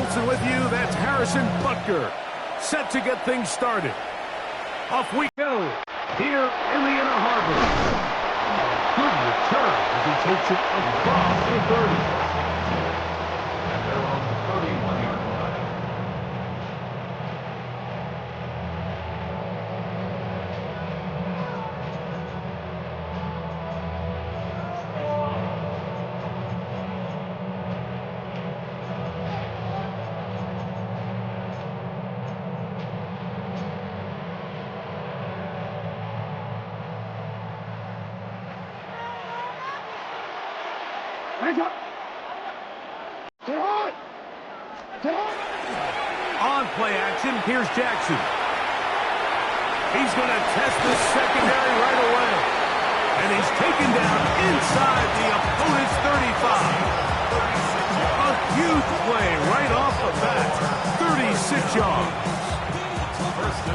Wilson with you. That's Harrison Butker set to get things started. Off we go here in the Inner Harbor. Good return as he takes it across the 30. And they're on the 31-yard line. On play action, here's Jackson. He's going to test this secondary right away. And he's taken down inside the opponent's 35. A huge play right off the bat. 36 yards.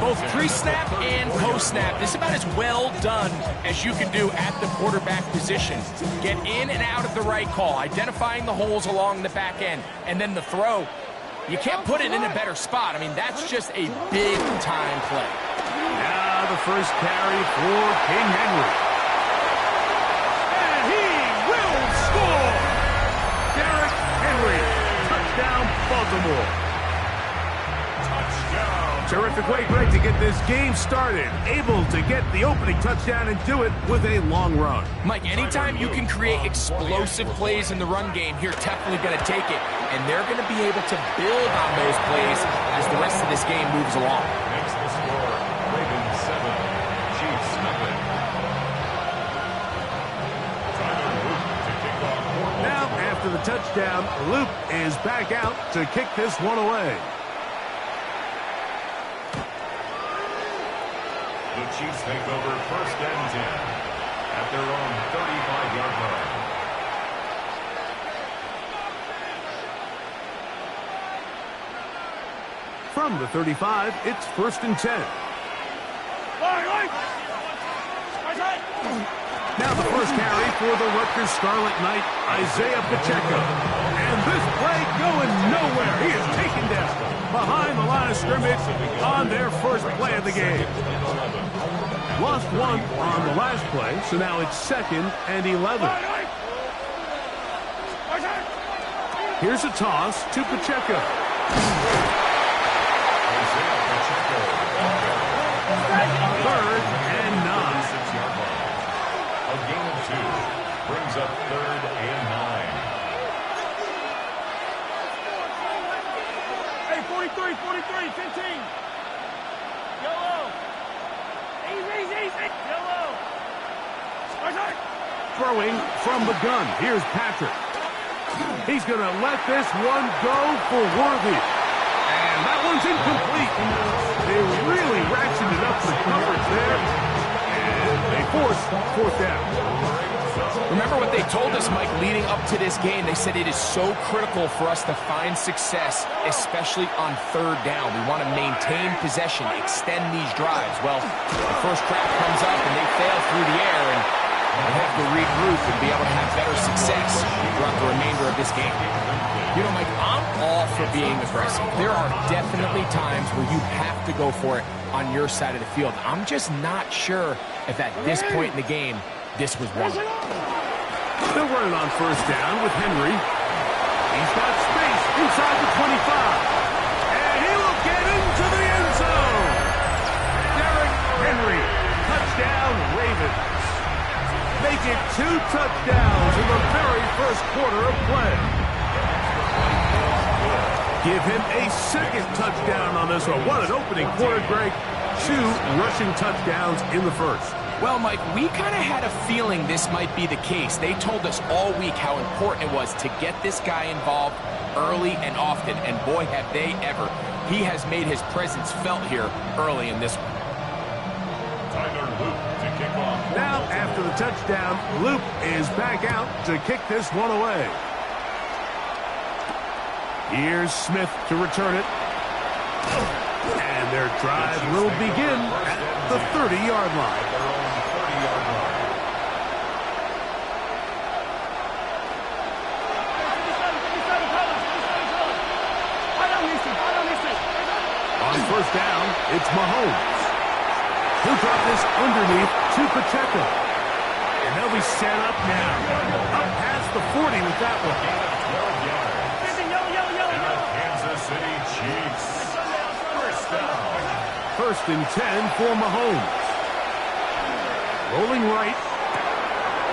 Both pre-snap and post-snap, this is about as well done as you can do at the quarterback position. Get in and out of the right call, identifying the holes along the back end, and then the throw. You can't put it in a better spot. I mean, that's just a big-time play. Now the first carry for King Henry. And he will score! Derrick Henry, touchdown Baltimore. Terrific way, Greg, to get this game started. Able to get the opening touchdown and do it with a long run. Mike, anytime you can create explosive plays in the run game, you're definitely going to take it. And they're going to be able to build on those plays as the rest of this game moves along. Makes the score, Ravens 7, Chiefs nothing. Now, after the touchdown, Luke is back out to kick this one away. The Chiefs take over 1st and 10 at their own 35-yard line. From the 35, it's 1st and 10. Now the first carry for the Rutgers Scarlet Knight, Isaiah Pacheco. And this play going nowhere. He is taken down behind the line of scrimmage on their first play of the game. Lost one on the last play, so now it's 2nd and 11. Here's a toss to Pacheco. Third and 9. A gain of 2 brings up 3rd and 9. Hey, 43, 15. Yellow. Easy. Yellow. Throwing from the gun. Here's Patrick. He's going to let this one go for Worthy. And that one's incomplete. They really ratcheted up the coverage there. And they forced 4th down. Remember what they told us, Mike, leading up to this game. They said it is so critical for us to find success, especially on 3rd down. We want to maintain possession, extend these drives. Well, the first trap comes up and they fail through the air, and they have to regroup and be able to have better success throughout the remainder of this game. You know, Mike, I'm all for being aggressive. There are definitely times where you have to go for it on your side of the field. I'm just not sure if at this point in the game, this was one. They're running on 1st down with Henry. He's got space inside the 25. And he will get into the end zone. Derrick Henry, touchdown Ravens. Make it 2 touchdowns in the very first quarter of play. Give him a 2nd touchdown on this one. What an opening quarter, Greg. 2 rushing touchdowns in the first. Well, Mike, we kind of had a feeling this might be the case. They told us all week how important it was to get this guy involved early and often, and boy, have they ever. He has made his presence felt here early in this one. Tyler Luke to kick off. Now, after the touchdown, Luke is back out to kick this one away. Here's Smith to return it. And their drive will begin at the 30-yard line. On first down, it's Mahomes. He'll drop this underneath to Pacheco. And they'll be set up now. Up past the 40 with that one. Kansas City Chiefs. First down. First and 10 for Mahomes. Rolling right.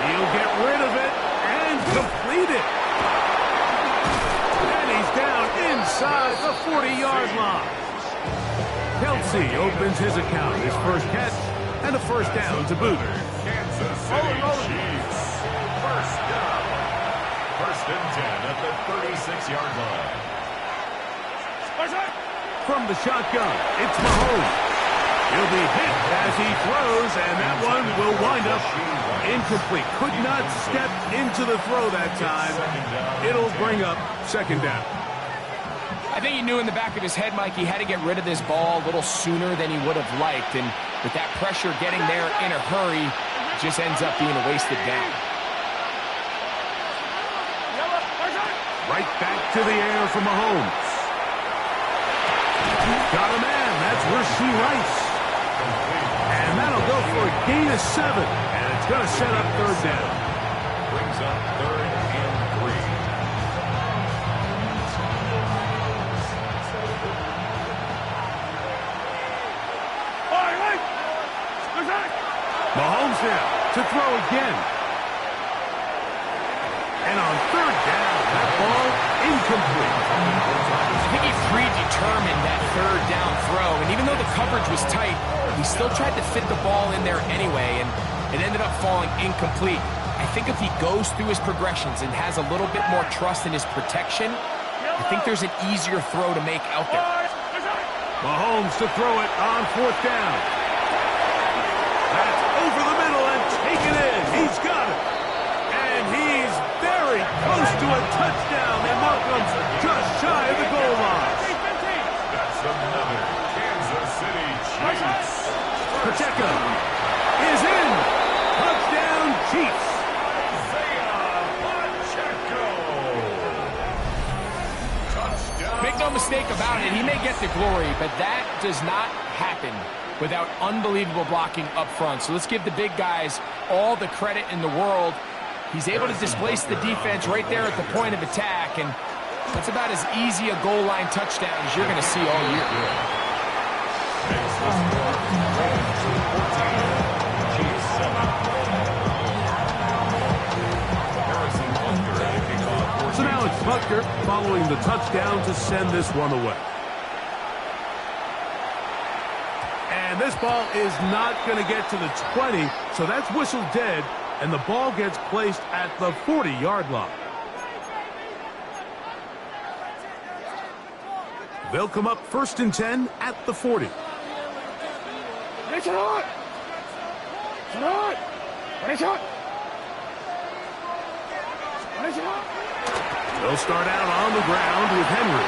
He'll get rid of it and complete it. And he's down inside the 40-yard line. Kelsey opens his account, his first catch, and a first down to boot. Kansas City Chiefs. First down. First and 10 at the 36-yard line. From the shotgun, it's Mahomes. He'll be hit as he throws, and that one will wind up incomplete. Could not step into the throw that time. It'll bring up second down. I think he knew in the back of his head, Mike, he had to get rid of this ball a little sooner than he would have liked. And with that pressure getting there in a hurry, it just ends up being a wasted down. Right back to the air for Mahomes. Got a man. That's Rasheed Rice. And that'll go for a gain of 7. And it's going to set up third down. Brings up third and 3. Mahomes now to throw again. And on third down, that ball incomplete. I think he predetermined that third down throw, and even though the coverage was tight, he still tried to fit the ball in there anyway, and it ended up falling incomplete. I think if he goes through his progressions and has a little bit more trust in his protection, I think there's an easier throw to make out there. Mahomes to throw it on fourth down. That's over the middle and taken in. He's got it. And he's very close to a touchdown. And Malcolm's just shy of the goal line. That's another Kansas City Chiefs. Pacheco is in. Touchdown, Chiefs. Make no mistake about it, he may get the glory, but that does not happen without unbelievable blocking up front. So let's give the big guys all the credit in the world. He's able to displace the defense right there at the point of attack, and that's about as easy a goal line touchdown as you're going to see all year. So now it's Butker following the touchdown to send this one away. And this ball is not going to get to the 20, so that's whistled dead, and the ball gets placed at the 40-yard line. They'll come up first and 10 at the 40. They'll start out on the ground with Henry.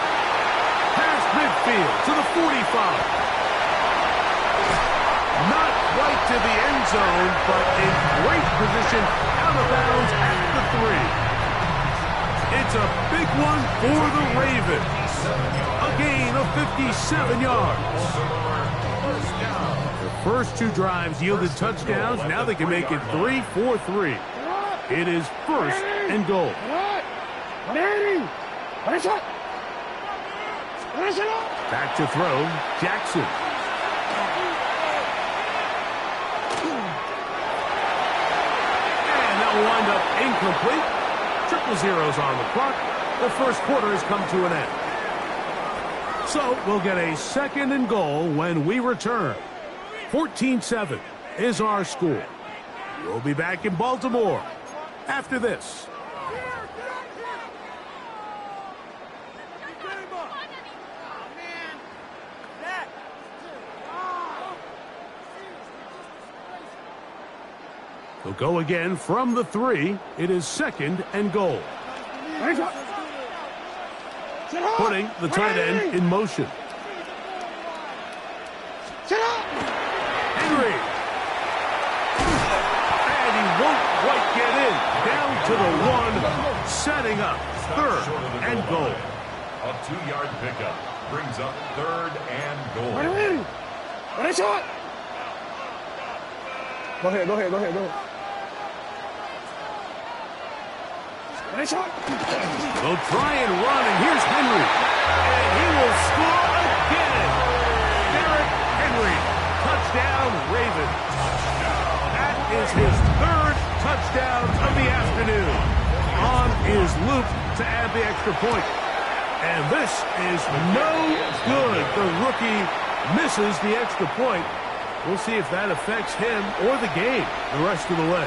Past midfield to the 45. Not quite to the end zone, but in great position out of bounds at the 3. It's a big one for the Ravens. A gain of 57 yards. The first two drives yielded touchdowns. Now they can make it 3-4-3. It is first and goal. Back to throw, Jackson. And that will wind up incomplete. 0-0 on the clock. The first quarter has come to an end. So we'll get a second and goal when we return. 14-7 is our score. We'll be back in Baltimore after this. They'll go again from the 3. It is second and goal. Putting the tight end in motion. Henry. And he won't quite get in. Down to the 1. Setting up third and goal. A 2-yard pickup. brings up 3rd and goal. What a shot! Go ahead. What a shot! They'll try and run, and here's Henry. And he will score again. Derrick Henry. Touchdown, Ravens. That is his 3rd touchdown of the afternoon. On is Luke to add the extra point. And this is no good. The rookie misses the extra point. We'll see if that affects him or the game the rest of the way.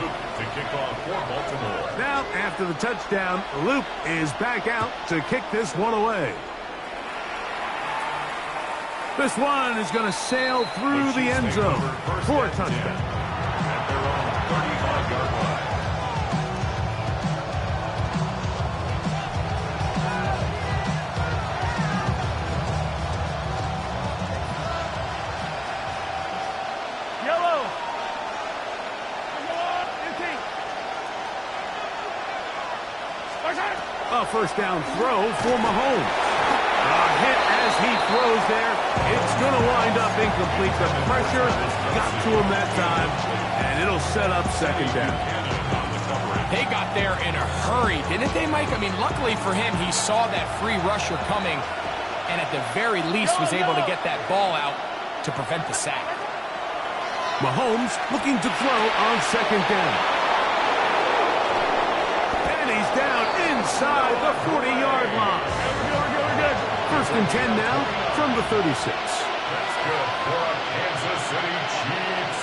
Luke to kick off for Baltimore. Now, after the touchdown, Luke is back out to kick this one away. This one is going to sail through the end zone for a touchdown. At their own 35-yard line. A first down throw for Mahomes. A hit as he throws there. It's going to wind up incomplete. The pressure got to him that time, and it'll set up 2nd down. They got there in a hurry, didn't they, Mike? I mean, luckily for him, he saw that free rusher coming, and at the very least was able to get that ball out to prevent the sack. Mahomes looking to throw on 2nd down. And he's down inside the 40-yard line. We're good. 1st and 10 now from the 36. That's good for a Kansas City Chiefs.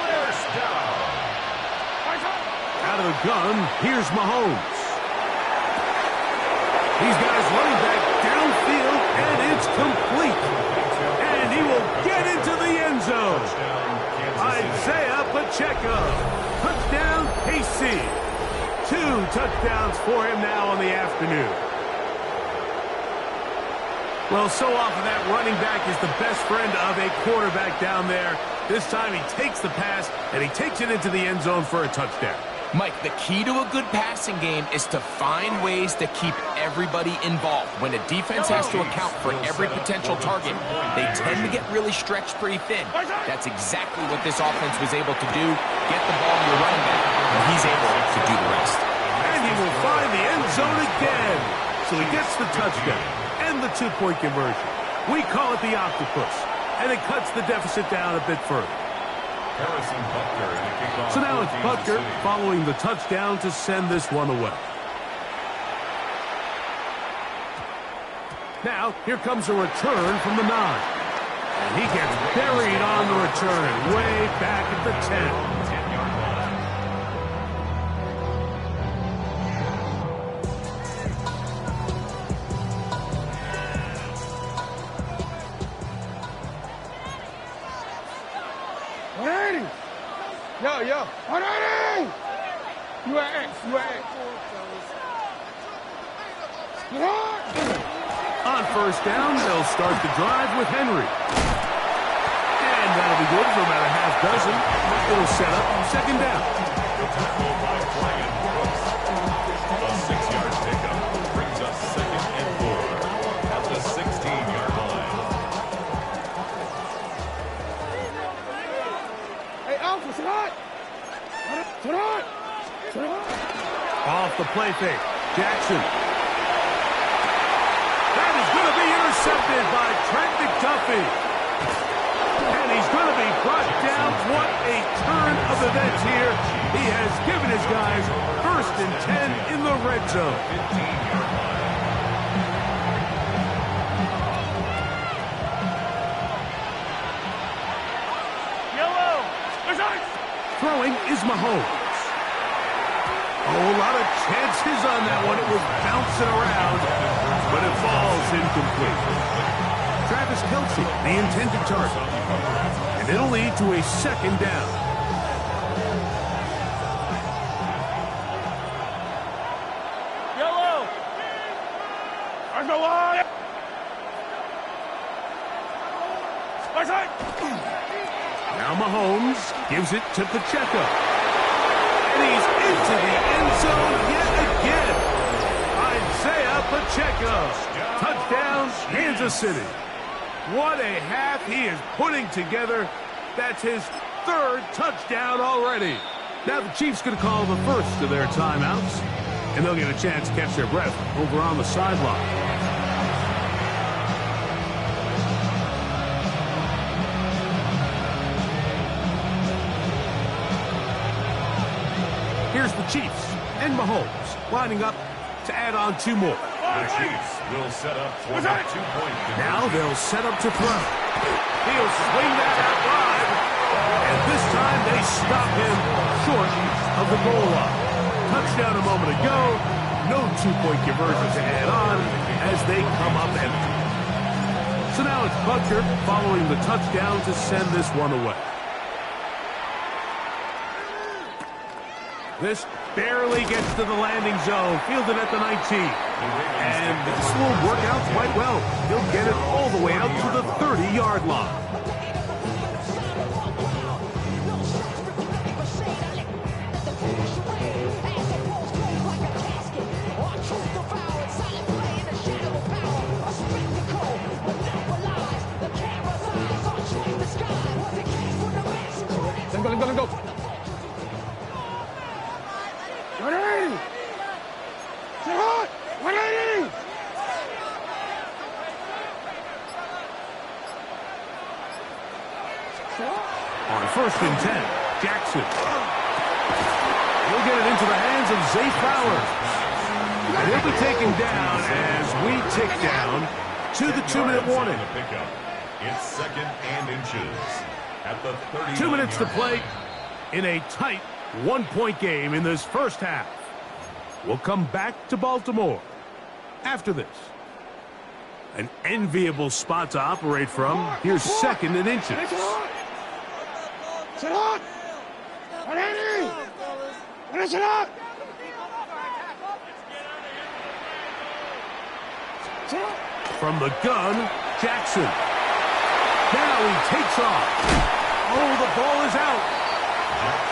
First down. Out of the gun, here's Mahomes. He's got his running back downfield, and it's complete. And he will get into the end zone. Isaiah Pacheco. Touchdown, KC. 2 touchdowns for him now on the afternoon. Well, so often that running back is the best friend of a quarterback down there. This time he takes the pass, and he takes it into the end zone for a touchdown. Mike, the key to a good passing game is to find ways to keep everybody involved. When a defense has to account for every potential target, they tend to get really stretched pretty thin. That's exactly what this offense was able to do. Get the ball to your running back, and he's able to do the rest. And he will find the end zone again. So he gets the touchdown and the 2-point conversion. We call it the octopus, and it cuts the deficit down a bit further. So now it's Butker following the touchdown to send this one away. Now, here comes a return from the 9. And he gets buried on the return way back at the 10. Yo. You at X. On first down, they'll start the drive with Henry. And that'll be good for about a half dozen. It'll set up 2nd down. A 6-yard pickup brings us 2nd and 4 at the 16-yard line. Hey, Alpha, sit hot. Off the play fake. Jackson. That is going to be intercepted by Trent McDuffie. And he's going to be brought down. What a turn of events here. He has given his guys 1st and 10 in the red zone. 15-yard line. Yellow. Throwing is Mahomes. Oh, a lot of chances on that one. It was bouncing around, but it falls incomplete. Travis Kelce, the intended target. And it'll lead to a 2nd down. Yellow. There's no line. Now Mahomes gives it to Pacheco. And he's into the end zone yet again. Pacheco. Touchdown, Kansas City. What a half he is putting together. That's his third touchdown already. Now the Chiefs going to call the first of their timeouts, and they'll get a chance to catch their breath over on the sideline. Here's the Chiefs and Mahomes lining up to add on 2 more. The Chiefs will set up for the 2-point conversion. Now they'll set up to throw. He'll swing that out wide, and this time they stop him short of the goal line. Touchdown a moment ago. No 2-point conversion to add on as they come up empty. So now it's Butker following the touchdown to send this one away. This barely gets to the landing zone, fielded at the 19. And this will work out quite well. He'll get it all the way out to the 30-yard line. Let him go. On 1st and 10, Jackson. He'll get it into the hands of Zay Flowers. And he'll be taken down as we tick down to the 2-minute warning. It's 2nd and inches at the 30. 2 minutes to play in a tight 1-point game in this first half. We'll come back to Baltimore after this. An enviable spot to operate from. Here's 2nd and inches. Sit up! Ready! Sit up! From the gun, Jackson. Now he takes off. Oh, the ball is out.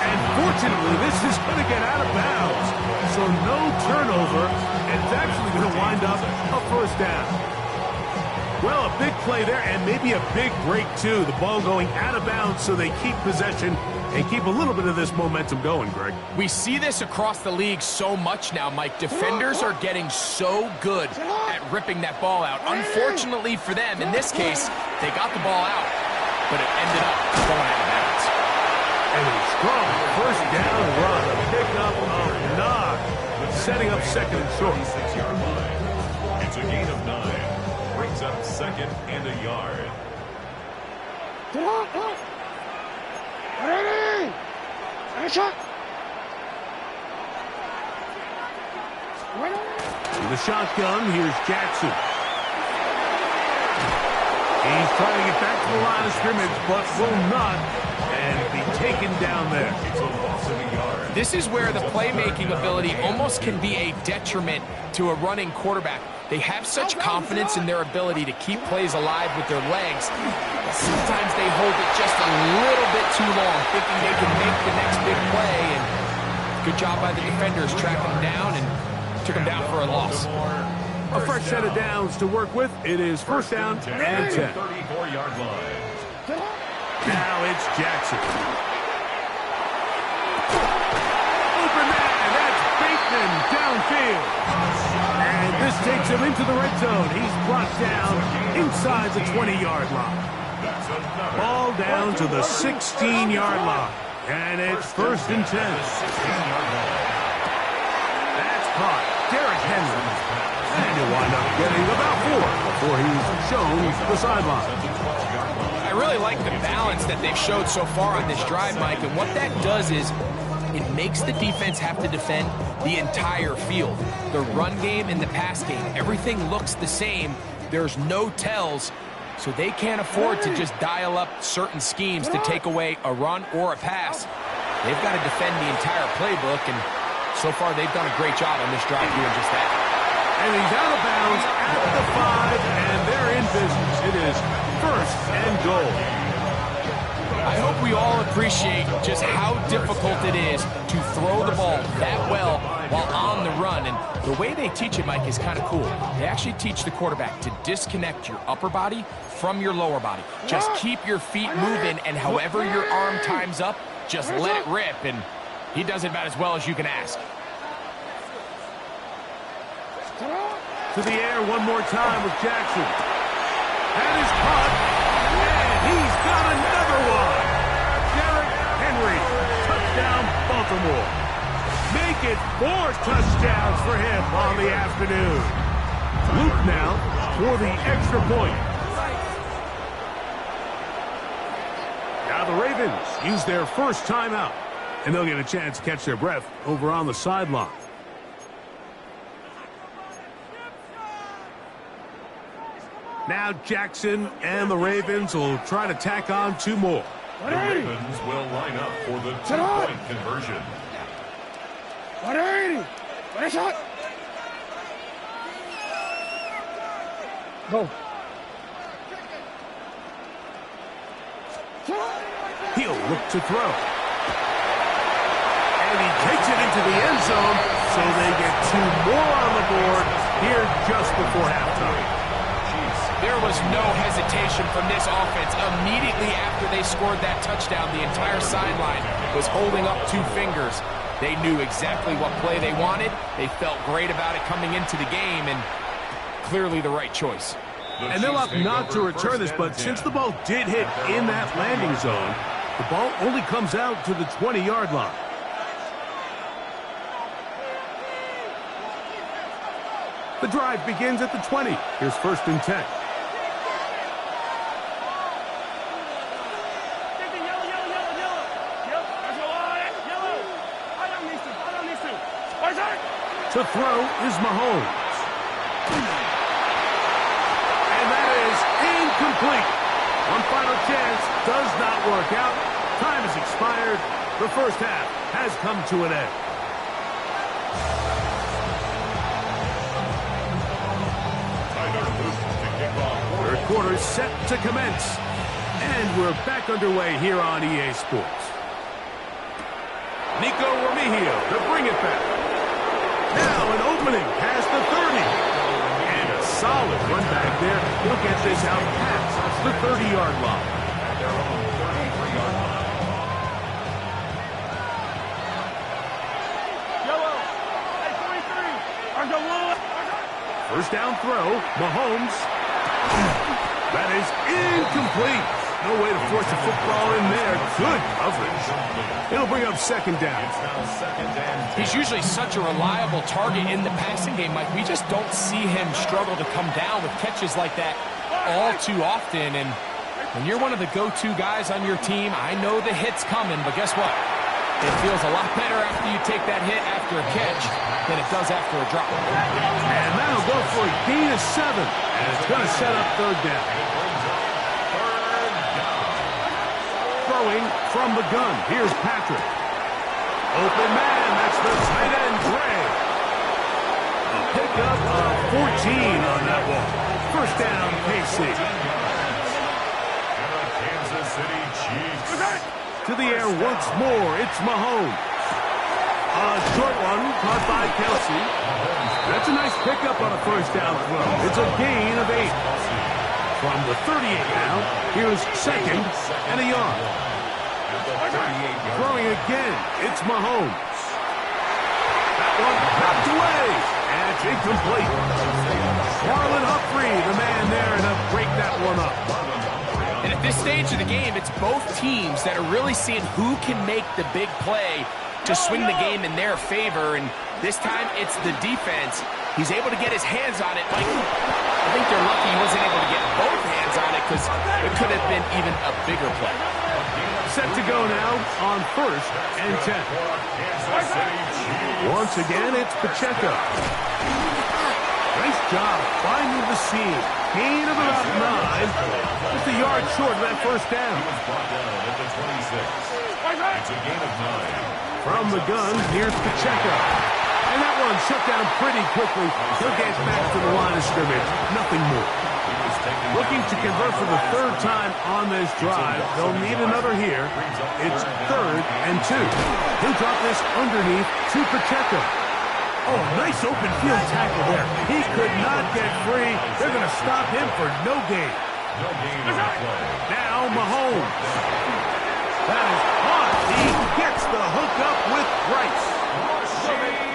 And fortunately, this is going to get out of bounds. So no turnover, and it's actually going to wind up a 1st down. Well, a big play there, and maybe a big break, too. The ball going out of bounds so they keep possession and keep a little bit of this momentum going, Greg. We see this across the league so much now, Mike. Defenders are getting so good at ripping that ball out. Unfortunately for them, in this case, they got the ball out, but it ended up going out of bounds. And a strong 1st down run, a pickup of 9, setting up 2nd and short. 6-yard line. It's a gain of 9. Brings up 2nd and a yard. Ready! Shot! In the shotgun, here's Jackson. He's trying to get back to the line of scrimmage, but will not, and be taken down there. It's a loss of a yard. This is where the playmaking ability almost can be a detriment to a running quarterback. They have such confidence in their ability to keep plays alive with their legs. Sometimes they hold it just a little bit too long, thinking they can make the next big play. And good job by the defenders tracking them down and took them down for a loss. A fresh set of downs to work with. It is 1st down and 10. 34-yard line. Now it's Jackson. Open man, that's Bateman downfield. And this takes him into the red zone. He's brought down inside the 20-yard line. Ball down to the 16-yard line. And it's 1st and 10. That's caught. Derrick Henry. And he'll wind up getting about 4 before he's shown the sideline. I really like the balance that they've showed so far on this drive, Mike. And what that does is it makes the defense have to defend the entire field. The run game and the pass game, everything looks the same. There's no tells, so they can't afford to just dial up certain schemes to take away a run or a pass. They've got to defend the entire playbook, and so far they've done a great job on this drive doing just that. And he's out of bounds at the 5, and they're in business. It is 1st and goal. I hope we all appreciate just how difficult it is to throw the ball that well while on the run. And The way they teach it, Mike, is kind of cool. They actually teach the quarterback to disconnect your upper body from your lower body. Just keep your feet moving, and however your arm times up, just let it rip, and he does it about as well as you can ask. To the air one more time with Jackson. That is caught, and he's got another one. Derrick Henry, touchdown Baltimore. Make it 4 touchdowns for him on the afternoon. Luke now for the extra point. Now the Ravens use their first timeout, and they'll get a chance to catch their breath over on the sideline. Now Jackson and the Ravens will try to tack on 2 more. The Ravens will line up for the 2-point conversion. 180. What a shot. Go. He'll look to throw. And he takes it into the end zone, so they get 2 more on the board here just before halftime. There was no hesitation from this offense. Immediately after they scored that touchdown, the entire sideline was holding up 2 fingers. They knew exactly what play they wanted. They felt great about it coming into the game, and clearly the right choice. And they'll opt not to return this, but since the ball did hit in that landing zone, the ball only comes out to the 20-yard line. The drive begins at the 20. Here's 1st and 10. To throw is Mahomes. And that is incomplete. One final chance does not work out. Time has expired. The first half has come to an end. Third quarter set to commence. And we're back underway here on EA Sports. Nico Remigio to bring it back. Now an opening past the 30. And a solid run back there. He'll get this out past the 30-yard line. At their own 33-yard line. Yellow. Hey, 23. First down throw. Mahomes. That is incomplete. No way to force the football in there. Good coverage. It'll bring up 2nd down. It's now 2nd and 10. He's usually such a reliable target in the passing game, Mike. We just don't see him struggle to come down with catches like that all too often. And when you're one of the go-to guys on your team, I know the hit's coming, but guess what? It feels a lot better after you take that hit after a catch than it does after a drop. And that'll go for a gain of 7. And it's going to set up 3rd down. Throwing from the gun. Here's Patrick. Open man. That's the tight end, Dre. A pickup of 14 on that one. First down, KC. Kansas City Chiefs. To the air once more. It's Mahomes. A short one caught by Kelsey. That's a nice pickup on a first down throw. It's a gain of 8. From the 38 now, here's 2nd and a yard. Throwing again, it's Mahomes. That one knocked away, and it's incomplete. Marlon Humphrey, the man there to break that one up. And at this stage of the game, it's both teams that are really seeing who can make the big play to swing the game in their favor, and this time it's the defense. He's able to get his hands on it. Mike, I think they're lucky he wasn't able to get both hands on it because it could have been even a bigger play. Set to go now on 1st and 10. Once again, it's Pacheco. Nice job finding the seam. Gain of about 9. Just a yard short of that first down. He was brought down at the 26. It's a gain of 9. From the gun, here's Pacheco. And that one shut down pretty quickly. He'll get back to the line of scrimmage. Nothing more. Looking to convert for the 3rd time on this drive. They'll need another here. It's 3rd and 2. He'll drop this underneath to Pacheco. Oh, nice open field tackle there. He could not get free. They're going to stop him for no gain. No gain on the play. Now Mahomes. That is caught. He gets the hookup with Rice.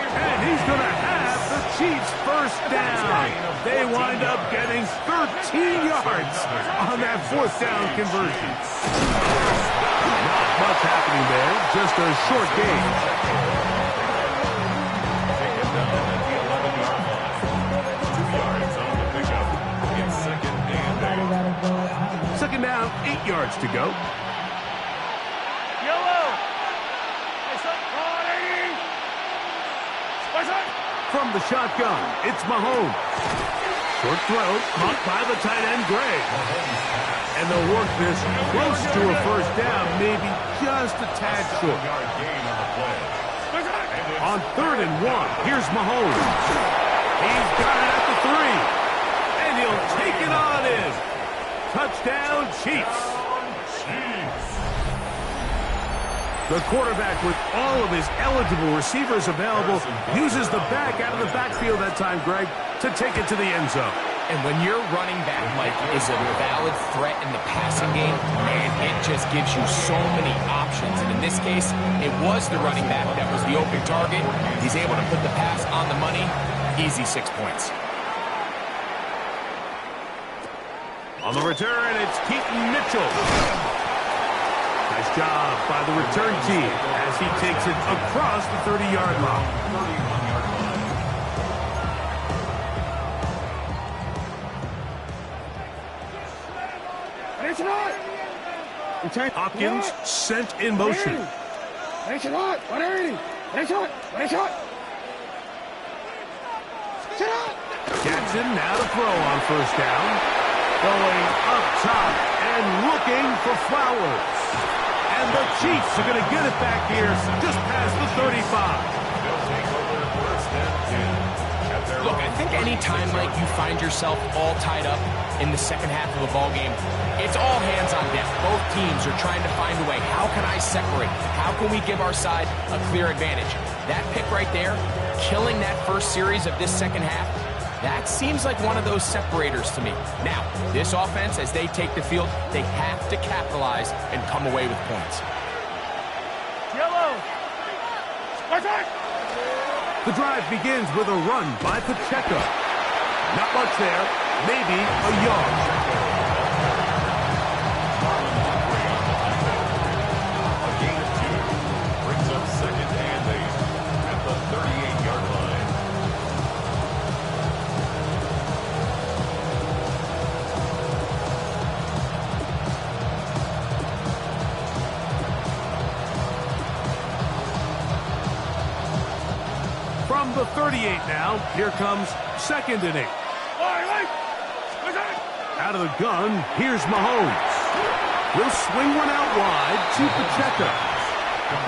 And he's going to have the Chiefs first down. They wind up getting 13 yards on that fourth down conversion. Not much happening there, just a short gain. Take it down at the 11-yard line. 2 yards on the pickup. It's second and 8. Second down, 8 yards to go. From the shotgun, it's Mahomes. Short throw, caught by the tight end, Gray. And they'll work this close to a first down, maybe just a tad short. Yard gain on the play. On 3rd and 1, here's Mahomes. He's got it at the 3. And he'll take it on in. Touchdown, Chiefs. The quarterback, with all of his eligible receivers available, uses the back out of the backfield that time, Greg, to take it to the end zone. And when your running back, Mike, is a valid threat in the passing game, man, it just gives you so many options. And in this case, it was the running back that was the open target. He's able to put the pass on the money. Easy 6 points. On the return, it's Keaton Mitchell. Nice job by the return team as he takes it across the 30-yard line. 31-yard line. Hopkins sent in motion. Jackson now to throw on first down. Going up top and looking for Flowers. And the Chiefs are going to get it back here just past the 35. They'll take over first and 10. Look, I think any time, Mike, you find yourself all tied up in the second half of a ball game, it's all hands on deck. Both teams are trying to find a way. How can I separate? How can we give our side a clear advantage? That pick right there, killing that first series of this second half, that seems like one of those separators to me. Now, this offense, as they take the field, they have to capitalize and come away with points. The drive begins with a run by Pacheco. Not much there, maybe a yard. A gain of 2 brings up second and 8 at the 38-yard line. From the 38 now, here comes second and 8. Out of the gun, here's Mahomes. He'll swing one out wide to Pacheco.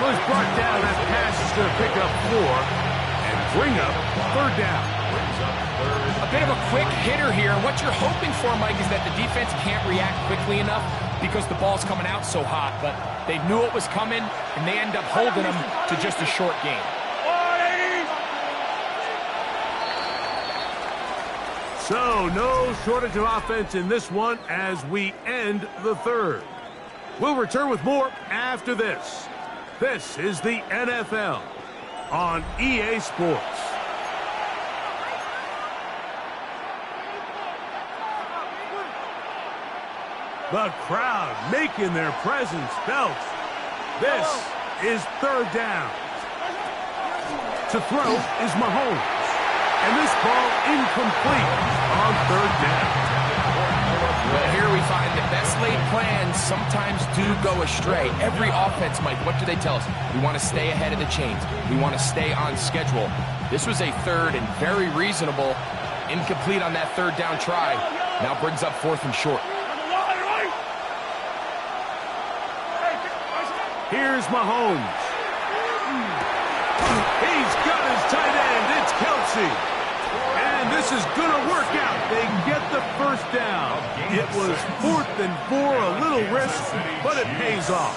Was brought down as passes to pick up 4 and bring up third down. A bit of a quick hitter here. What you're hoping for, Mike, is that the defense can't react quickly enough because the ball's coming out so hot. But they knew it was coming, and they end up holding them to just a short game. So, no shortage of offense in this one as we end the third. We'll return with more after this. This is the NFL on EA Sports. The crowd making their presence felt. This is third down. To throw is Mahomes. And this ball incomplete on third down. Well, here we find the best laid plans sometimes do go astray. Every offense, Mike, what do they tell us? We want to stay ahead of the chains. We want to stay on schedule. This was a third and very reasonable. Incomplete on that third down try. Now brings up 4th and short. Here's Mahomes. He's got his tight end. It's Kelsey. And this is going to work out. They get the first down. It was 4th and 4, a little risk, but it pays off.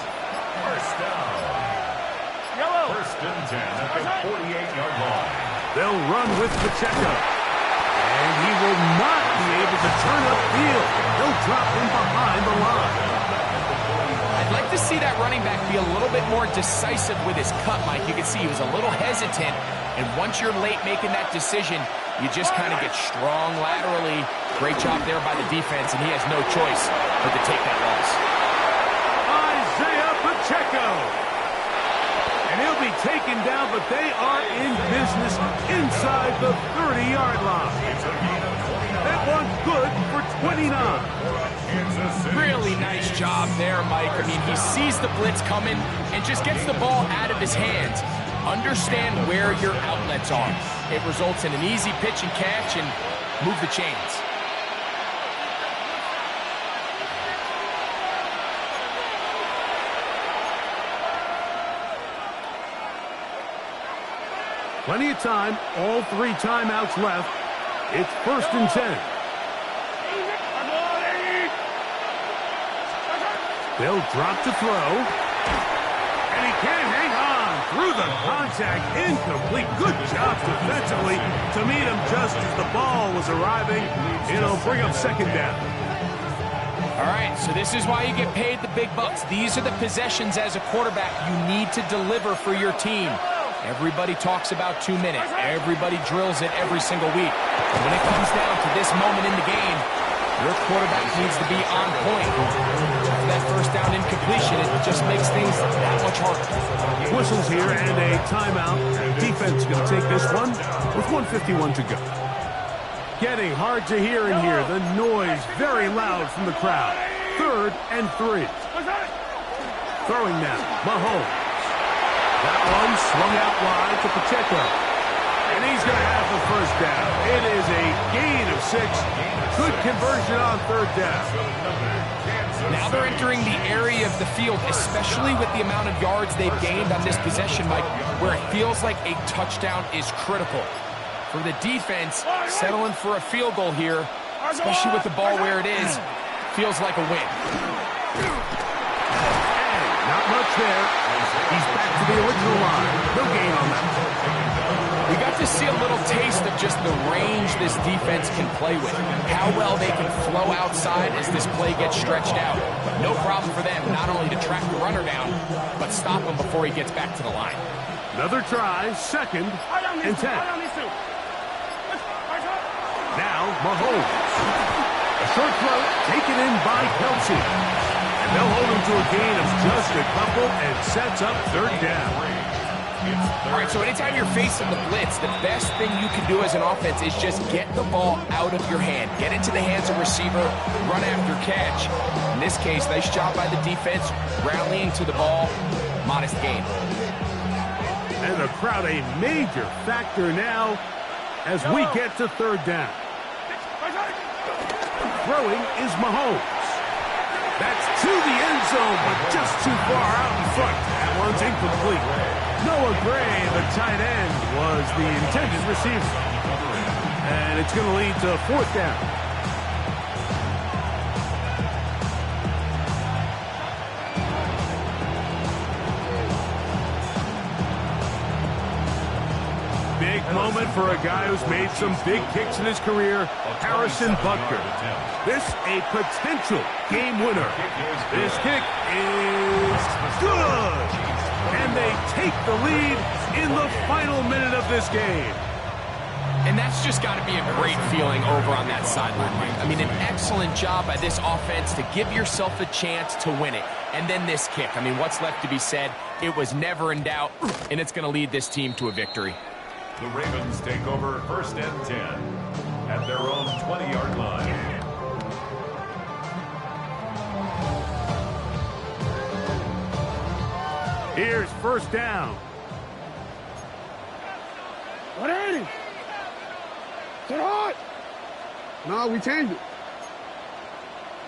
First down. First and 10 at the 48-yard line. They'll run with Pacheco. And he will not be able to turn upfield. They'll drop him behind the line. I'd like to see that running back be a little bit more decisive with his cut, Mike. You can see he was a little hesitant, and once you're late making that decision, you just kind of get strong laterally. Great job there by the defense, and he has no choice but to take that loss. Isaiah Pacheco. And he'll be taken down, but they are in business inside the 30-yard line. That one good for 29. Really nice job there, Mike. I mean, he sees the blitz coming and just gets the ball out of his hands. Understand where your outlets are. It results in an easy pitch and catch and move the chains. Plenty of time, all 3 timeouts left. It's 1st and 10. They'll drop to throw. And he can't hang on. Through the contact, incomplete. Good job defensively to meet him just as the ball was arriving. It'll bring up 2nd down. All right, so this is why you get paid the big bucks. These are the possessions as a quarterback you need to deliver for your team. Everybody talks about 2 minutes. Everybody drills it every single week. But when it comes down to this moment in the game, your quarterback needs to be on point. After that 1st down incompletion, it just makes things that much harder. Whistles here and a timeout. Defense is going to take this one with 1:51 to go. Getting hard to hear in here. The noise very loud from the crowd. 3rd and 3. Throwing now, Mahomes. That one swung out wide to Pacheco. And he's going to have the 1st down. It is a gain of 6. Good conversion on 3rd down. Now they're entering the area of the field, especially with the amount of yards they've gained on this possession, Mike, where it feels like a touchdown is critical. For the defense, settling for a field goal here, especially with the ball where it is, feels like a win. Not much there. He's back to the original line. No gain on that. We got to see a little taste of just the range this defense can play with. How well they can flow outside as this play gets stretched out. No problem for them not only to track the runner down, but stop him before he gets back to the line. Another try, 2nd and 10. Now, Mahomes. A short throw taken in by Kelsey. And they'll hold him to a gain of just a couple and sets up 3rd down. All right, so anytime you're facing the blitz, the best thing you can do as an offense is just get the ball out of your hand. Get into the hands of receiver, run after catch. In this case, nice job by the defense, rallying to the ball, modest gain. And the crowd a major factor now as we get to 3rd down. Throwing is Mahomes. That's to the end zone, but just too far out in front. That one's incomplete. Noah Gray, the tight end, was the intended receiver. And it's going to lead to 4th down. Big moment for a guy who's made some big kicks in his career, Harrison Butker. This a potential game winner. This kick is good. And they take the lead in the final minute of this game. And that's just got to be a great feeling over on that sideline, Mike. I mean, an excellent job by this offense to give yourself a chance to win it. And then this kick. I mean, what's left to be said? It was never in doubt, and it's going to lead this team to a victory. The Ravens take over 1st and 10 at their own 20-yard line. Here's 1st down. 180. Get hot. No, we changed it.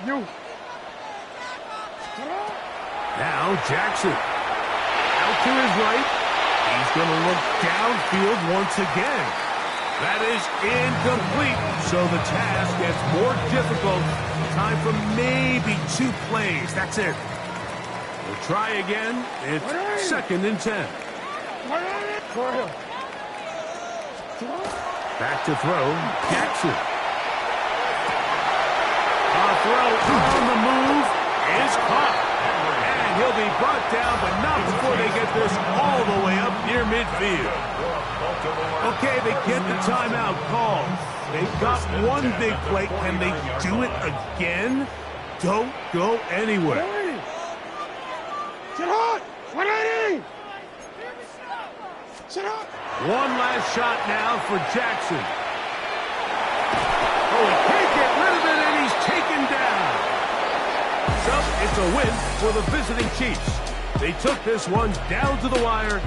You. Get hot. Now Jackson. Out to his right. He's going to look downfield once again. That is incomplete. So the task gets more difficult. Time for maybe 2 plays. That's it. We'll try again. It's 2nd and 10. Back to throw, Jackson. Throw on the move is caught. And he'll be brought down, but not before they get this all the way up near midfield. Okay, they get the timeout called. They've got one big play. Can they do it again? Don't go anywhere. Sit hot! 180! Sit hot! One last shot now for Jackson. Oh, he can't get rid of it, and he's taken down. So it's a win for the visiting Chiefs. They took this one down to the wire.